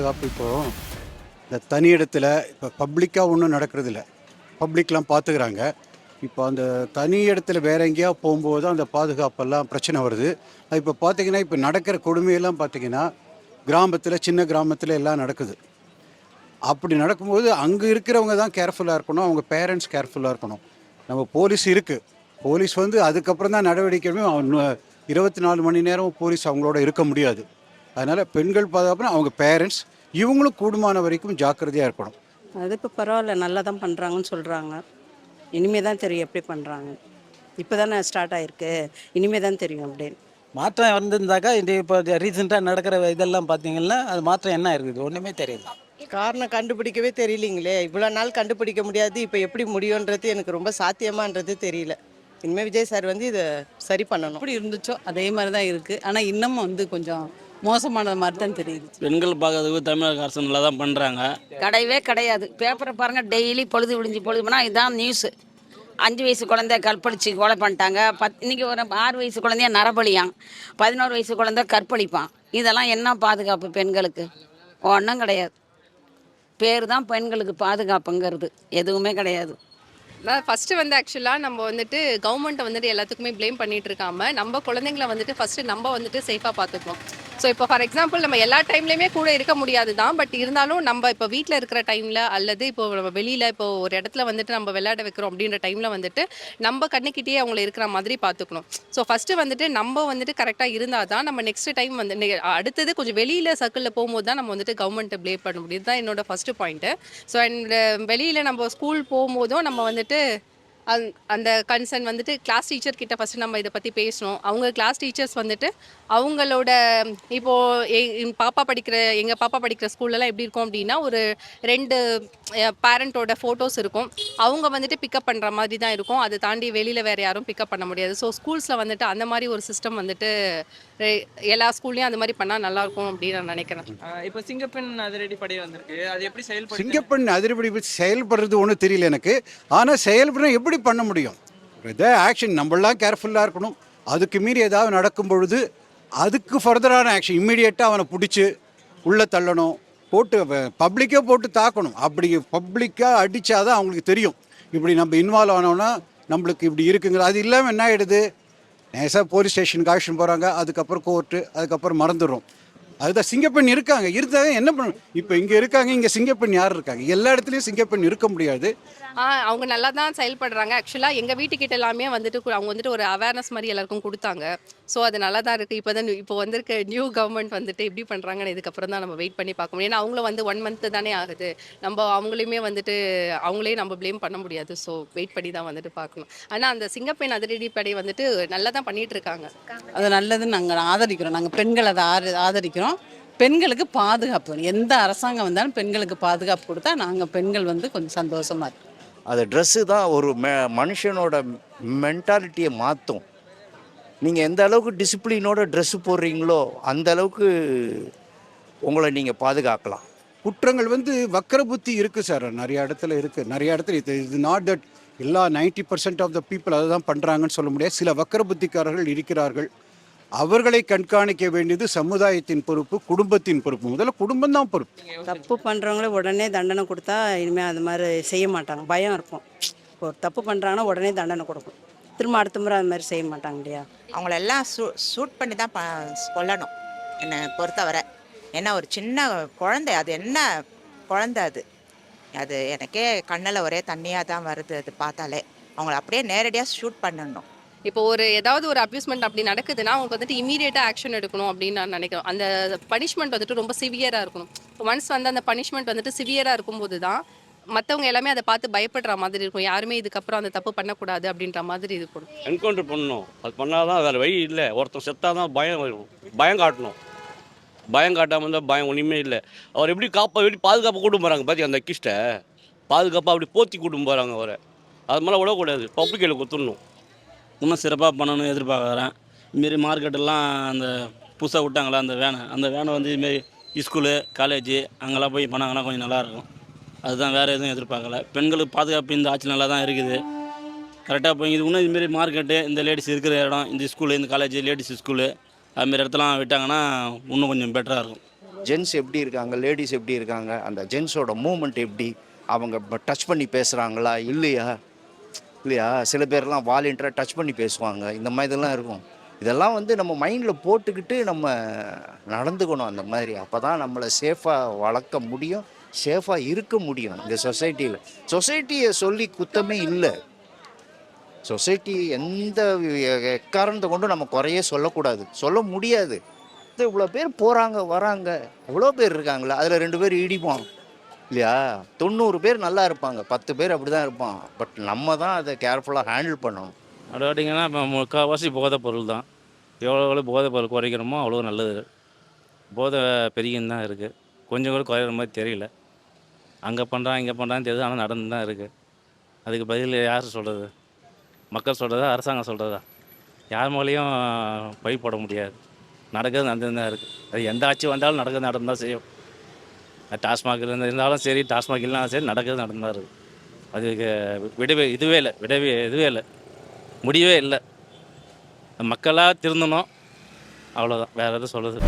பாதுகாப்பு இப்போது இந்த தனி இடத்துல இப்போ பப்ளிக்காக ஒன்றும் நடக்கிறதில்ல. பப்ளிக்லாம் பார்த்துக்கிறாங்க. இப்போ அந்த தனி இடத்துல வேற எங்கேயா போகும்போது அந்த பாதுகாப்பெல்லாம் பிரச்சனை வருது. அது இப்போ பார்த்தீங்கன்னா, இப்போ நடக்கிற கொடுமையெல்லாம் பார்த்தீங்கன்னா, கிராமத்தில் சின்ன கிராமத்தில் எல்லாம் நடக்குது. அப்படி நடக்கும்போது அங்கே இருக்கிறவங்க தான் கேர்ஃபுல்லாக இருக்கணும். அவங்க பேரண்ட்ஸ் கேர்ஃபுல்லாக இருக்கணும். நம்ம போலீஸ் இருக்குது. போலீஸ் வந்து அதுக்கப்புறம் தான் நடவடிக்கையுமே 24 மணி நேரம் போலீஸ் அவங்களோட இருக்க முடியாது. அதனால் பெண்கள் பாதுகாப்புனா அவங்க பேரண்ட்ஸ் இவங்களும் கூடுமான வரைக்கும் ஜாக்கிரதையாக இருக்கணும். அது இப்போ பரவாயில்ல, நல்லா தான் பண்ணுறாங்கன்னு சொல்கிறாங்க. இனிமே தான் தெரியும் எப்படி பண்ணுறாங்க. இப்போ தானே ஸ்டார்ட் ஆகிருக்கு, இனிமே தான் தெரியும் அப்படின்னு. மாற்றம் வந்திருந்தாக்கா இந்த இப்போ ரீசெண்டாக நடக்கிற இதெல்லாம் பார்த்தீங்கன்னா அது மாற்றம் என்ன இருக்குது ஒன்றுமே தெரியல. காரணம் கண்டுபிடிக்கவே தெரியலிங்களே. இவ்வளோ நாள் கண்டுபிடிக்க முடியாது, இப்போ எப்படி முடியுன்றது எனக்கு ரொம்ப சாத்தியமான்றது தெரியல. இனிமேல் விஜய் சார் வந்து இதை சரி பண்ணணும். எப்படி இருந்துச்சோ அதே மாதிரி தான் இருக்குது. ஆனால் இன்னமும் வந்து கொஞ்சம் மோசமானது மாதிரி தான் தெரியுது. பெண்கள் பார்க்கறதுக்கு தமிழக அரசு நல்லா தான் பண்ணுறாங்க. கிடையவே கிடையாது. பேப்பரை பாருங்கள், டெய்லி பொழுது விடிஞ்சு பொழுது போனால் இதுதான் நியூஸு. 5 வயசு குழந்தைய கற்பழிச்சு கொலை பண்ணிட்டாங்க. இன்றைக்கி ஒரு 6 வயசு குழந்தைய நரபலியாம், 11 வயசு குழந்தை கற்பழிப்பான். இதெல்லாம் என்ன பாதுகாப்பு பெண்களுக்கு? ஒன்றும் கிடையாது. பேர் தான் பெண்களுக்கு பாதுகாப்புங்கிறது, எதுவுமே கிடையாது. ஃபஸ்ட்டு வந்து ஆக்சுவலாக நம்ம வந்துட்டு கவர்மெண்ட்டை வந்துட்டு எல்லாத்துக்குமே ப்ளேம் பண்ணிட்டு இருக்காம நம்ம குழந்தைங்கள வந்துட்டு ஃபஸ்ட்டு நம்ம வந்துட்டு சேஃபாக பார்த்துக்கணும். ஸோ இப்போ ஃபார் எக்ஸாம்பிள் நம்ம எல்லா டைம்லையுமே கூட இருக்க முடியாது தான். பட் இருந்தாலும் நம்ம இப்போ வீட்டில் இருக்கிற டைமில் அல்லது இப்போ நம்ம வெளியில் இப்போ ஒரு இடத்துல வந்துட்டு நம்ம விளையாட வைக்கிறோம் அப்படின்ற டைமில் வந்துட்டு நம்ம கண்ணுக்கிட்டே அவங்கள இருக்கிற மாதிரி பார்த்துக்கணும். ஸோ ஃபஸ்ட்டு வந்துட்டு நம்ம வந்துட்டு கரெக்டாக இருந்தால் தான் நம்ம நெக்ஸ்ட் டைம் வந்து அடுத்தது கொஞ்சம் வெளியில் சர்க்கிளில் போகும்போது தான் நம்ம வந்துட்டு கவர்மெண்ட்டை ப்ளேம் பண்ண முடியும். இதுதான் என்னோட ஃபஸ்ட்டு பாயிண்ட்டு. ஸோ அண்ட் வெளியில் நம்ம ஸ்கூல் போகும்போதும் நம்ம வந்துட்டு அந்த கன்சர்ன் வந்துட்டு கிளாஸ் டீச்சர் கிட்ட ஃபஸ்ட்டு நம்ம இதை பற்றி பேசணும். அவங்க கிளாஸ் டீச்சர்ஸ் வந்துட்டு அவங்களோட இப்போது எங்கள் பாப்பா படிக்கிற ஸ்கூல்லலாம் எப்படி இருக்கும் அப்படின்னா, ஒரு 2 பேரண்ட்டோட ஃபோட்டோஸ் இருக்கும். அவங்க வந்துட்டு பிக்கப் பண்ணுற மாதிரி தான் இருக்கும். அதை தாண்டி வெளியில் வேறு யாரும் பிக்கப் பண்ண முடியாது. ஸோ ஸ்கூல்ஸில் வந்துட்டு அந்த மாதிரி ஒரு சிஸ்டம் வந்துட்டு எல்லா ஸ்கூல்லையும் அந்த மாதிரி பண்ணால் நல்லாயிருக்கும் அப்படின்னு நான் நினைக்கிறேன். இப்போ சிங்கப்பெண் அதிரடி படை வந்திருக்கு, அது எப்படி செயல்படுது? சிங்கப்பெண் அதிரடி செயல்படுறது ஒன்றும் தெரியல எனக்கு. ஆனால் செயல்பட எப்படி பண்ண முடியும்? இதை ஆக்ஷன் நம்மளாம் கேர்ஃபுல்லாக இருக்கணும். அதுக்கு மீறி ஏதாவது நடக்கும் பொழுது அதுக்கு ஃபர்தரான ஆக்ஷன் இம்மீடியட்டாக அவனை பிடிச்சி உள்ளே தள்ளணும், போட்டு பப்ளிக்கே போட்டு தாக்கணும். அப்படி பப்ளிக்காக அடித்தாதான் அவங்களுக்கு தெரியும் இப்படி நம்ம இன்வால்வ் ஆனோன்னா நம்மளுக்கு இப்படி இருக்குங்கிற. அது இல்லாமல் என்ன ஆகிடுது, நேசாக போலீஸ் ஸ்டேஷனுக்கு ஆக்ஷன் போகிறாங்க, அதுக்கப்புறம் கோர்ட்டு, அதுக்கப்புறம் மறந்துடும். அதுதான் சிங்கப்பெண் இருக்காங்க, இருந்தாங்க என்ன பண்ணணும். இப்போ இங்கே இருக்காங்க, இங்கே சிங்கப்பெண் யார் இருக்காங்க? எல்லா இடத்துலையும் சிங்கப்பெண் இருக்க முடியாது. அவங்க நல்லா தான் செயல்படுறாங்க. ஆக்சுவலாக எங்கள் வீட்டுக்கிட்ட எல்லாமே வந்துட்டு அவங்க வந்துட்டு ஒரு அவேர்னஸ் மாதிரி எல்லாருக்கும் கொடுத்தாங்க. ஸோ அது நல்லா தான் இருக்குது. இப்போ வந்திருக்க நியூ கவர்மெண்ட் வந்துட்டு எப்படி பண்ணுறாங்கன்னு இதுக்கப்புறம் தான் நம்ம வெயிட் பண்ணி பார்க்க முடியும். ஏன்னா அவங்களும் வந்து 1 மந்த் தானே ஆகுது. நம்ம அவங்களையுமே வந்துட்டு அவங்களே நம்ம ப்ளேம் பண்ண முடியாது. ஸோ வெயிட் பண்ணி தான் வந்துட்டு பார்க்கணும். ஆனால் அந்த சிங்கப்பெண் அதிரடி படை வந்துட்டு நல்லா தான் பண்ணிகிட்டு இருக்காங்க. அது நல்லதுன்னு நாங்கள் ஆதரிக்கிறோம். நாங்கள் பெண்கள் அதை ஆதரிக்கிறோம். பெண்களுக்கு பாதுகாப்பு, எந்த அரசாங்கம் வந்தாலும் பெண்களுக்கு பாதுகாப்பு கொடுத்தா நாங்கள் பெண்கள் வந்து கொஞ்சம் சந்தோஷமாக இருக்கோம். அது ட்ரெஸ்ஸு தான் ஒரு மனுஷனோட மென்டாலிட்டியை மாற்றும். நீங்கள் எந்த அளவுக்கு டிசிப்ளினோட ட்ரெஸ்ஸு போடுறீங்களோ அந்த அளவுக்கு உங்களை நீங்கள் பாதுகாக்கலாம். குற்றங்கள் வந்து வக்கர புத்தி இருக்குது சார், நிறைய இடத்துல இருக்குது. நிறைய இடத்துல இது நாட் தட் எல்லா 90% ஆஃப் த பீப்புள் அதை தான் பண்ணுறாங்கன்னு சொல்ல முடியாது. சில வக்கர புத்திக்காரர்கள் இருக்கிறார்கள். அவர்களை கண்காணிக்க வேண்டியது சமுதாயத்தின் பொறுப்பு, குடும்பத்தின் பொறுப்பு. முதல்ல குடும்பம் தான் பொறுப்பு. தப்பு பண்ணுறவங்களே உடனே தண்டனை கொடுத்தா இனிமேல் அது மாதிரி செய்ய மாட்டாங்க. பயம் இருக்கும். இப்போ ஒரு தப்பு பண்ணுறாங்கன்னா உடனே தண்டனை கொடுக்கும். திரும்ப அடுத்த முறை அது மாதிரி செய்ய மாட்டாங்க இல்லையா? அவங்களெல்லாம் ஷூட் பண்ணி தான் கொல்லணும் என்னை பொறுத்தவரை. ஏன்னா ஒரு சின்ன குழந்தை, அது என்ன குழந்தை அது அது எனக்கே கண்ணில் ஒரே தண்ணியாக தான் வருது அது பார்த்தாலே. அவங்கள அப்படியே நேரடியாக ஷூட் பண்ணணும். இப்போ ஏதாவது ஒரு அப்யூஸ்மெண்ட் அப்படி நடக்குதுன்னா அவங்க வந்துட்டு இமீடியட்டாக ஆக்ஷன் எடுக்கணும் அப்படின்னு நான் நினைக்கிறேன். அந்த பனிஷ்மெண்ட் வந்துட்டு ரொம்ப சிவியராக இருக்கணும். இப்போ ஒன்ஸ் வந்து அந்த பனிஷ்மெண்ட் வந்துட்டு சிவியராக இருக்கும்போது தான் மற்றவங்க எல்லாமே அதை பார்த்து பயப்படுற மாதிரி இருக்கும். யாருமே இதுக்கப்புறம் அந்த தப்பு பண்ணக்கூடாது அப்படின்ற மாதிரி இருக்கணும். என்கவுண்டர் பண்ணணும். அது பண்ணால் தான் வேறு வழி இல்லை. ஒருத்தன் செத்தாக தான் பயம் வரும். பயம் காட்டணும். பயம் காட்டாமல் இருந்தால் பயம் ஒன்றுமே இல்லை. அவர் எப்படி பாதுகாப்பாக கூட்டும் போகிறாங்க பார்த்தி, அந்த கிஸ்ட்டை பாதுகாப்பாக அப்படி போற்றி கூட்டும் போகிறாங்க அவரை. அது மேலே விடக்கூடாது, பப்ளிக்கில் கொடுத்துடணும். இன்னும் சிறப்பாக பண்ணணும்னு எதிர்பார்க்குறேன். இதுமாரி மார்க்கெட்டெல்லாம் அந்த புதுசாக விட்டாங்களா அந்த வேனை வந்து இதுமாரி ஸ்கூலு காலேஜு அங்கெல்லாம் போய் பண்ணாங்கன்னா கொஞ்சம் நல்லாயிருக்கும். அதுதான், வேறு எதுவும் எதிர்பார்க்கல. பெண்களுக்கு பாதுகாப்பு இந்த ஆட்சி நல்லா தான் இருக்குது. கரெக்டாக போய் இது இன்னும் இதுமாரி மார்க்கெட்டு, இந்த லேடிஸ் இருக்கிற இடம், இந்த ஸ்கூலு, இந்த காலேஜ், லேடிஸ் ஸ்கூலு, அதுமாரி இடத்துலாம் விட்டாங்கன்னா இன்னும் கொஞ்சம் பெட்டராக இருக்கும். ஜென்ஸ் எப்படி இருக்காங்க, லேடிஸ் எப்படி இருக்காங்க, அந்த ஜென்ஸோட மூமெண்ட் எப்படி, அவங்க டச் பண்ணி பேசுகிறாங்களா இல்லையா, சில பேர்லாம் வாலண்டியராக டச் பண்ணி பேசுவாங்க. இந்த மாதிரி இதெல்லாம் இருக்கும். இதெல்லாம் வந்து நம்ம மைண்டில் போட்டுக்கிட்டு நம்ம நடந்துக்கணும் அந்த மாதிரி. அப்போ தான் நம்மளை சேஃபாக வளர்க்க முடியும், சேஃபாக இருக்க முடியும் இந்த சொசைட்டியில். சொசைட்டியை சொல்லி குத்தமே இல்லை. சொசைட்டி எந்த எக்காரணத்தை கொண்டு நம்ம குறையே சொல்லக்கூடாது, சொல்ல முடியாது. இவ்வளோ பேர் போகிறாங்க வராங்க, எவ்வளோ பேர் இருக்காங்களா, அதில் 2 பேர் இடிப்போம் இல்லையா? 90 பேர் நல்லா இருப்பாங்க, 10 பேர் அப்படி தான் இருப்பான். பட் நம்ம தான் அதை கேர்ஃபுல்லாக ஹேண்டில் பண்ணணும். அப்படி பார்த்தீங்கன்னா இப்போ முக்கால்வாசி போதைப் பொருள் தான். எவ்வளோ போதைப் பொருள் குறைக்கிறோமோ அவ்வளோ நல்லது. போதை பெருகின்னு தான் இருக்குது, கொஞ்சம் கூட குறையிற மாதிரி தெரியல. அங்கே பண்ணுறான் இங்கே பண்ணுறான்னு தெரியுது, ஆனால் நடந்து தான் இருக்குது. அதுக்கு பதில் யார் சொல்கிறது? மக்கள் சொல்கிறதா, அரசாங்கம் சொல்கிறதா? யார் மேலேயும் பழி போட முடியாது. நடக்கிறது நடந்து தான் இருக்குது. அது எந்த ஆட்சி வந்தாலும் நடந்து தான் செய்யும். டாஸ்மாக் இருந்தாலும் சரி, டாஸ்மாக் இல்லைனாலும் சரி, நடக்கிறது நடந்து தான் இருக்குது. அதுக்கு இதுவே இல்லை, முடிவே இல்லை. மக்களாக திருந்தணும், அவ்வளோதான். வேறு எதுவும் சொல்கிறது.